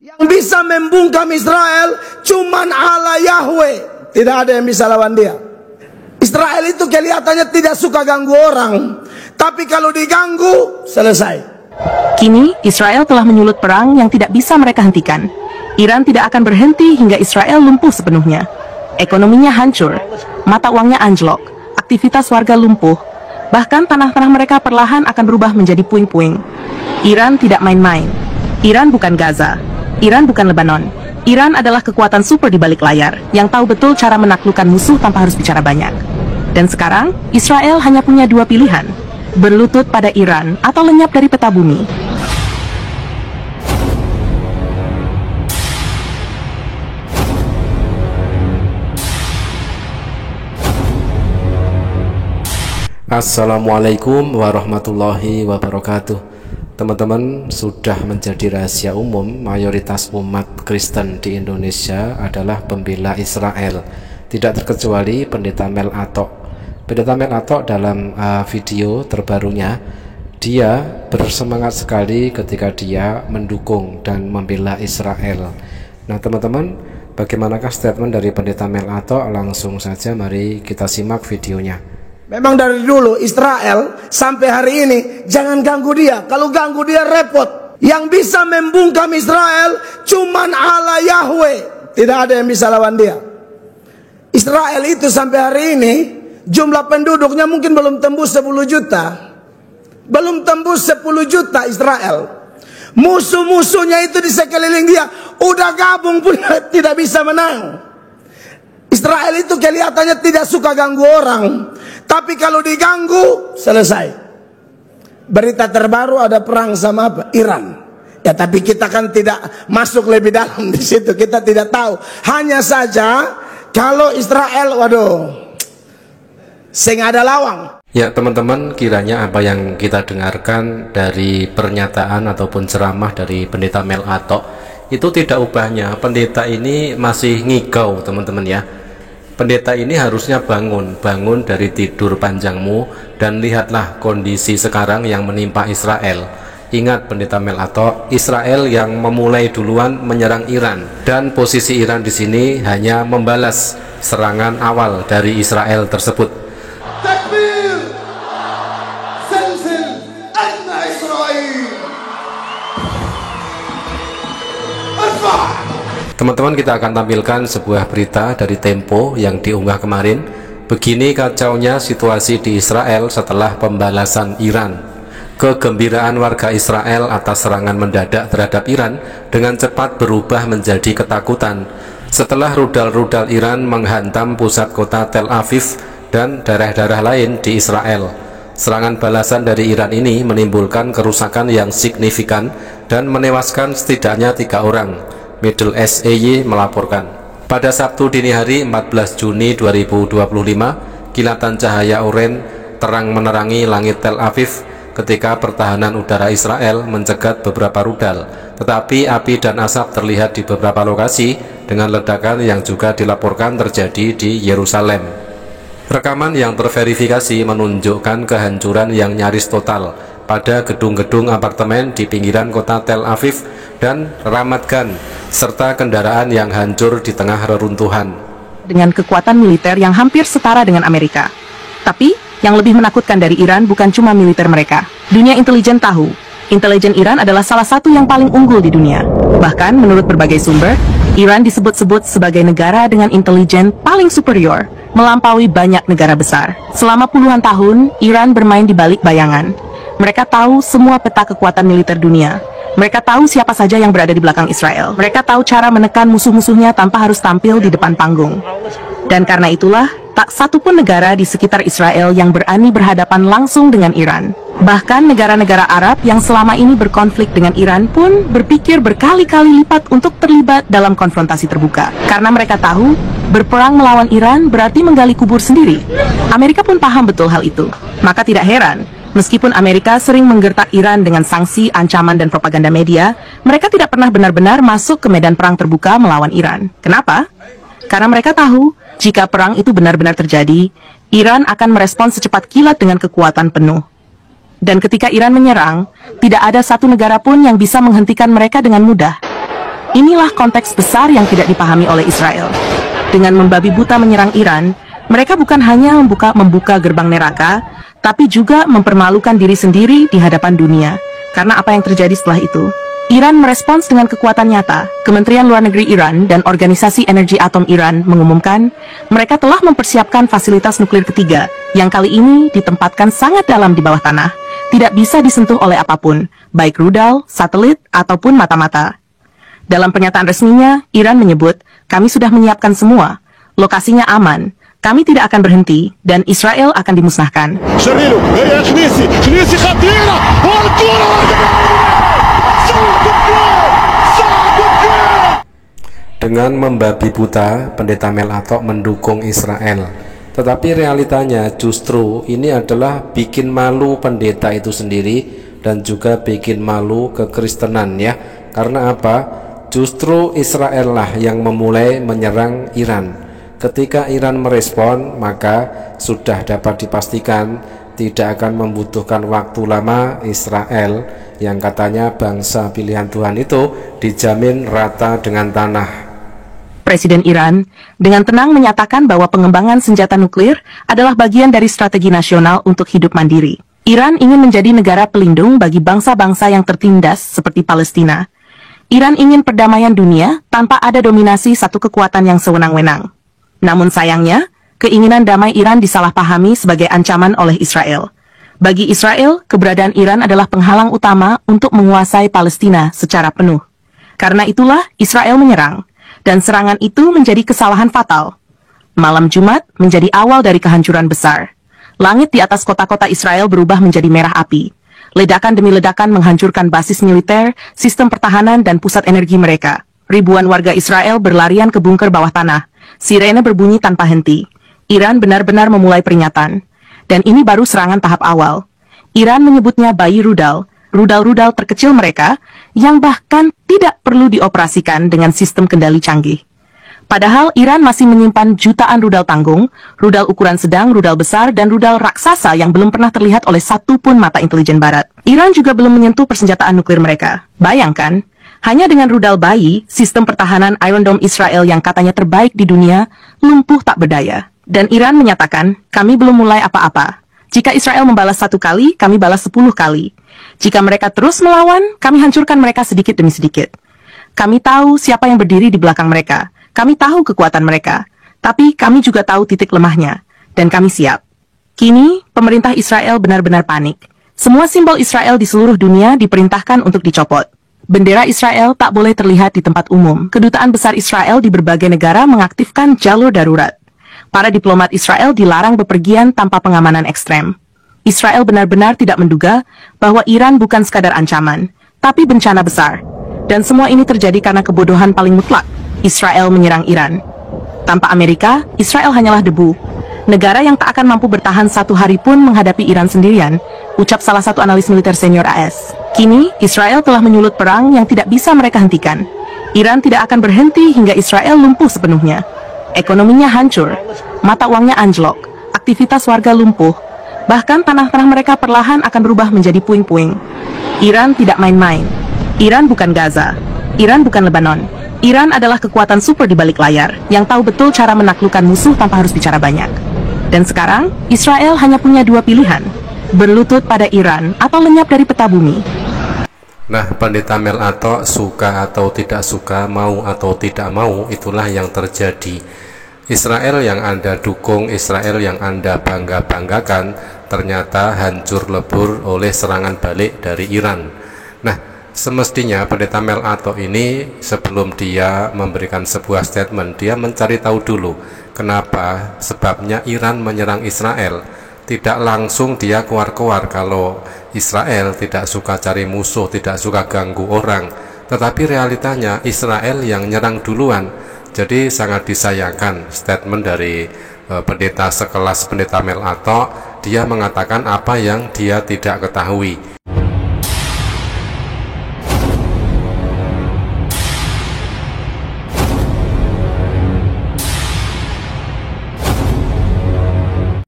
Yang bisa membungkam Israel cuman Allah Yahweh. Tidak ada yang bisa lawan dia. Israel itu kelihatannya tidak suka ganggu orang, tapi kalau diganggu, selesai. Kini, Israel telah menyulut perang yang tidak bisa mereka hentikan. Iran tidak akan berhenti hingga Israel lumpuh sepenuhnya. Ekonominya hancur, mata uangnya anjlok, aktivitas warga lumpuh, bahkan tanah-tanah mereka perlahan akan berubah menjadi puing-puing. Iran tidak main-main. Iran bukan Gaza. Iran bukan Lebanon. Iran adalah kekuatan super di balik layar, yang tahu betul cara menaklukkan musuh tanpa harus bicara banyak. Dan sekarang, Israel hanya punya dua pilihan, berlutut pada Iran atau lenyap dari peta bumi. Assalamualaikum warahmatullahi wabarakatuh. Teman-teman, sudah menjadi rahasia umum, mayoritas umat Kristen di Indonesia adalah pembela Israel. Tidak terkecuali Pendeta Mel Atok. Pendeta Mel Atok dalam video terbarunya, dia bersemangat sekali ketika dia mendukung dan membela Israel. Nah teman-teman, bagaimanakah statement dari Pendeta Mel Atok? Langsung saja mari kita simak videonya. Memang dari dulu Israel sampai hari ini jangan ganggu dia. Kalau ganggu dia repot. Yang bisa membungkam Israel cuman Allah Yahweh. Tidak ada yang bisa lawan dia. Israel itu sampai hari ini jumlah penduduknya mungkin belum tembus 10 juta. Belum tembus 10 juta Israel. Musuh-musuhnya itu di sekeliling dia udah gabung pun tidak bisa menang. Israel itu kelihatannya tidak suka ganggu orang, tapi kalau diganggu, selesai. Berita terbaru ada perang sama apa? Iran. Ya, tapi kita kan tidak masuk lebih dalam di situ. Kita tidak tahu. Hanya saja kalau Israel, waduh, sing ada lawang. Ya teman-teman, kiranya apa yang kita dengarkan dari pernyataan ataupun ceramah dari Pendeta Mel Atok itu tidak ubahnya. Pendeta ini masih ngigau teman-teman ya. Pendeta ini harusnya bangun dari tidur panjangmu dan lihatlah kondisi sekarang yang menimpa Israel. Ingat Pendeta Mel Atok, Israel yang memulai duluan menyerang Iran, dan posisi Iran di sini hanya membalas serangan awal dari Israel tersebut. Takbir! Zalzal anna Israel! Arfa'! Teman-teman, kita akan tampilkan sebuah berita dari Tempo yang diunggah kemarin. Begini kacaunya situasi di Israel setelah pembalasan Iran. Kegembiraan warga Israel atas serangan mendadak terhadap Iran dengan cepat berubah menjadi ketakutan setelah rudal-rudal Iran menghantam pusat kota Tel Aviv dan daerah-daerah lain di Israel. Serangan balasan dari Iran ini menimbulkan kerusakan yang signifikan dan menewaskan setidaknya 3 orang. Middle East EY melaporkan. Pada Sabtu dini hari 14 Juni 2025, kilatan cahaya oranye terang menerangi langit Tel Aviv ketika pertahanan udara Israel mencegat beberapa rudal. Tetapi api dan asap terlihat di beberapa lokasi dengan ledakan yang juga dilaporkan terjadi di Yerusalem. Rekaman yang terverifikasi menunjukkan kehancuran yang nyaris total pada gedung-gedung apartemen di pinggiran kota Tel Aviv dan Ramat Gan, serta kendaraan yang hancur di tengah reruntuhan. Dengan kekuatan militer yang hampir setara dengan Amerika. Tapi, yang lebih menakutkan dari Iran bukan cuma militer mereka. Dunia intelijen tahu, intelijen Iran adalah salah satu yang paling unggul di dunia. Bahkan, menurut berbagai sumber, Iran disebut-sebut sebagai negara dengan intelijen paling superior, melampaui banyak negara besar. Selama puluhan tahun, Iran bermain di balik bayangan. Mereka tahu semua peta kekuatan militer dunia. Mereka tahu siapa saja yang berada di belakang Israel. Mereka tahu cara menekan musuh-musuhnya tanpa harus tampil di depan panggung. Dan karena itulah, tak satu pun negara di sekitar Israel yang berani berhadapan langsung dengan Iran. Bahkan negara-negara Arab yang selama ini berkonflik dengan Iran pun berpikir berkali-kali lipat untuk terlibat dalam konfrontasi terbuka. Karena mereka tahu, berperang melawan Iran berarti menggali kubur sendiri. Amerika pun paham betul hal itu. Maka tidak heran, meskipun Amerika sering menggertak Iran dengan sanksi, ancaman, dan propaganda media, mereka tidak pernah benar-benar masuk ke medan perang terbuka melawan Iran. Kenapa? Karena mereka tahu, jika perang itu benar-benar terjadi, Iran akan merespon secepat kilat dengan kekuatan penuh. Dan ketika Iran menyerang, tidak ada satu negara pun yang bisa menghentikan mereka dengan mudah. Inilah konteks besar yang tidak dipahami oleh Israel. Dengan membabi buta menyerang Iran, mereka bukan hanya membuka gerbang neraka, tapi juga mempermalukan diri sendiri di hadapan dunia. Karena apa yang terjadi setelah itu? Iran merespons dengan kekuatan nyata. Kementerian Luar Negeri Iran dan Organisasi Energi Atom Iran mengumumkan mereka telah mempersiapkan fasilitas nuklir ketiga yang kali ini ditempatkan sangat dalam di bawah tanah. Tidak bisa disentuh oleh apapun, baik rudal, satelit, ataupun mata-mata. Dalam pernyataan resminya, Iran menyebut, kami sudah menyiapkan semua. Lokasinya aman. Kami tidak akan berhenti, dan Israel akan dimusnahkan. Dengan membabi buta, Pendeta Mel Atok mendukung Israel. Tetapi realitanya justru ini adalah bikin malu pendeta itu sendiri dan juga bikin malu kekristenan ya. Karena apa? Justru Israel lah yang memulai menyerang Iran. Ketika Iran merespon, maka sudah dapat dipastikan tidak akan membutuhkan waktu lama Israel yang katanya bangsa pilihan Tuhan itu dijamin rata dengan tanah. Presiden Iran dengan tenang menyatakan bahwa pengembangan senjata nuklir adalah bagian dari strategi nasional untuk hidup mandiri. Iran ingin menjadi negara pelindung bagi bangsa-bangsa yang tertindas seperti Palestina. Iran ingin perdamaian dunia tanpa ada dominasi satu kekuatan yang sewenang-wenang. Namun sayangnya, keinginan damai Iran disalahpahami sebagai ancaman oleh Israel. Bagi Israel, keberadaan Iran adalah penghalang utama untuk menguasai Palestina secara penuh. Karena itulah Israel menyerang, dan serangan itu menjadi kesalahan fatal. Malam Jumat menjadi awal dari kehancuran besar. Langit di atas kota-kota Israel berubah menjadi merah api. Ledakan demi ledakan menghancurkan basis militer, sistem pertahanan, dan pusat energi mereka. Ribuan warga Israel berlarian ke bunker bawah tanah. Sirene berbunyi tanpa henti. Iran benar-benar memulai peringatan. Dan ini baru serangan tahap awal. Iran menyebutnya bayi rudal, rudal-rudal terkecil mereka, yang bahkan tidak perlu dioperasikan dengan sistem kendali canggih. Padahal Iran masih menyimpan jutaan rudal tanggung, rudal ukuran sedang, rudal besar, dan rudal raksasa yang belum pernah terlihat oleh satu pun mata intelijen barat. Iran juga belum menyentuh persenjataan nuklir mereka. Bayangkan, hanya dengan rudal bayi, sistem pertahanan Iron Dome Israel yang katanya terbaik di dunia, lumpuh tak berdaya. Dan Iran menyatakan, kami belum mulai apa-apa. Jika Israel membalas 1 kali, kami balas 10 kali. Jika mereka terus melawan, kami hancurkan mereka sedikit demi sedikit. Kami tahu siapa yang berdiri di belakang mereka. Kami tahu kekuatan mereka. Tapi kami juga tahu titik lemahnya. Dan kami siap. Kini, pemerintah Israel benar-benar panik. Semua simbol Israel di seluruh dunia diperintahkan untuk dicopot. Bendera Israel tak boleh terlihat di tempat umum. Kedutaan besar Israel di berbagai negara mengaktifkan jalur darurat. Para diplomat Israel dilarang bepergian tanpa pengamanan ekstrem. Israel benar-benar tidak menduga bahwa Iran bukan sekadar ancaman, tapi bencana besar. Dan semua ini terjadi karena kebodohan paling mutlak. Israel menyerang Iran. Tanpa Amerika, Israel hanyalah debu. Negara yang tak akan mampu bertahan 1 hari pun menghadapi Iran sendirian, ucap salah satu analis militer senior AS. Kini, Israel telah menyulut perang yang tidak bisa mereka hentikan. Iran tidak akan berhenti hingga Israel lumpuh sepenuhnya. Ekonominya hancur, mata uangnya anjlok, aktivitas warga lumpuh, bahkan tanah-tanah mereka perlahan akan berubah menjadi puing-puing. Iran tidak main-main. Iran bukan Gaza. Iran bukan Lebanon. Iran adalah kekuatan super di balik layar, yang tahu betul cara menaklukkan musuh tanpa harus bicara banyak. Dan sekarang, Israel hanya punya 2 pilihan, berlutut pada Iran atau lenyap dari peta bumi. Nah, Pendeta Mel Atok suka atau tidak suka, mau atau tidak mau, itulah yang terjadi. Israel yang Anda dukung, Israel yang Anda bangga-banggakan, ternyata hancur lebur oleh serangan balik dari Iran. Nah, semestinya Pendeta Mel Atok ini sebelum dia memberikan sebuah statement, dia mencari tahu dulu kenapa sebabnya Iran menyerang Israel. Tidak langsung dia keluar-keluar kalau Israel tidak suka cari musuh, tidak suka ganggu orang. Tetapi realitanya Israel yang nyerang duluan. Jadi sangat disayangkan statement dari pendeta sekelas Pendeta Mel Atok. Dia mengatakan apa yang dia tidak ketahui.